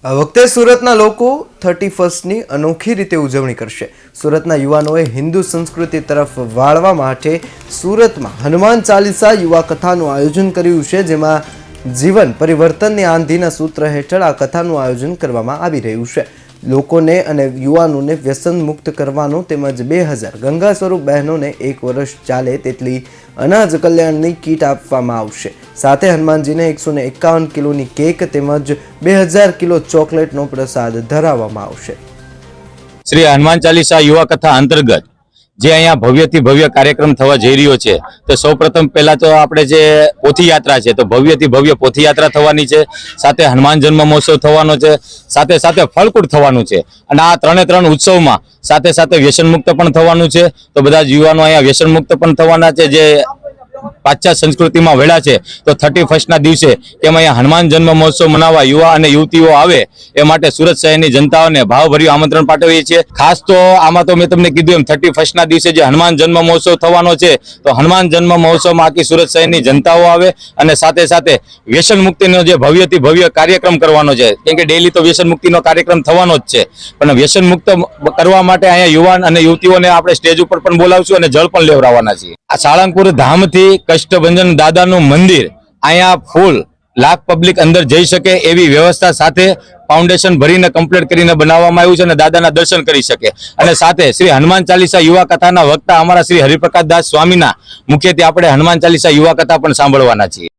આ વખતે સુરતના લોકો 31ની અનોખી રીતે ઉજવણી કરશે। સુરતના યુવાનોએ હિન્દુ સંસ્કૃતિ તરફ વાળવા માટે સુરતમાં હનુમાન ચાલીસા યુવા કથાનું આયોજન કર્યું છે, જેમાં જીવન પરિવર્તનની આંધીના સૂત્ર હેઠળ આ કથાનું આયોજન કરવામાં આવી રહ્યું છે। લોકોને અને યુવાનોને વ્યસન મુક્ત કરવાનો તેમજ 2000 ગંગા સ્વરૂપ બહેનોને 1 વર્ષ ચાલે તેટલી અનાજ કલ્યાણની કીટ આપવામાં આવશે। સાથે હનુમાનજીને 151 કિલોની કેક તેમજ 2000 કિલો ચોકલેટનો પ્રસાદ ધરાવવામાં આવશે। શ્રી હનુમાન ચાલીસા યુવા કથા અંતર્ગત જે અહીંયા ભવ્યથી ભવ્ય કાર્યક્રમ થવા જઈ રહ્યો છે, તો સૌપ્રથમ પહેલા તો આપણે જે પોથી યાત્રા છે, તો ભવ્યથી ભવ્ય પોથી યાત્રા થવાની છે, સાથે હનુમાન જન્મ મહોત્સવ થવાનો છે, સાથે સાથે ફળકૂટ થવાનું છે, અને આ ત્રણે ઉત્સવમાં સાથે સાથે વ્યસન મુક્ત પણ થવાનું છે। તો બધા જ યુવાનો અહીંયા વ્યસન મુક્ત પણ થવાના છે। જે પાશ્ચાત્ય સંસ્કૃતિમાં વેળા છે, તો 31ના દિવસે કેમ અહીંયા હનુમાન જન્મ મહોત્સવ મનાવવા યુવા અને યુવતીઓ આવે એ માટે સુરત શહેરની જનતાઓને ભાવભર્યું આમંત્રણ પાઠવીએ છીએ। ખાસ તો આમાં તો મેં તમને કીધું એમ 31ના દિવસે જે હનુમાન જન્મ મહોત્સવ થવાનો છે, તો હનુમાન જન્મ મહોત્સવમાં આખી સુરત શહેરની જનતાઓ આવે અને સાથે સાથે વ્યસન મુક્તિનો જે ભવ્યથી ભવ્ય કાર્યક્રમ કરવાનો છે, કેમ કે ડેલી તો વ્યસન મુક્તિનો કાર્યક્રમ થવાનો જ છે, પણ વ્યસન મુક્ત કરવા માટે અહીંયા યુવાન અને યુવતીઓને આપણે સ્ટેજ ઉપર પણ બોલાવશું અને જળ પણ લેવડાવવાના છીએ। આ સાળંગપુર ધામથી કષ્ટભંજન દાદાનું મંદિર અહીંયા ફૂલ લાખ પબ્લિક અંદર જઈ શકે એવી વ્યવસ્થા સાથે ફાઉન્ડેશન ભરીને કમ્પ્લીટ કરીને બનાવવામાં આવ્યું છે અને દાદાના દર્શન કરી શકે। અને સાથે શ્રી હનુમાન ચાલીસા યુવા કથાના વક્તા અમારા શ્રી હરિપ્રકાશ દાસ સ્વામીના મુખ્યત્વે આપણે હનુમાન ચાલીસા યુવા કથા પણ સાંભળવાના છીએ।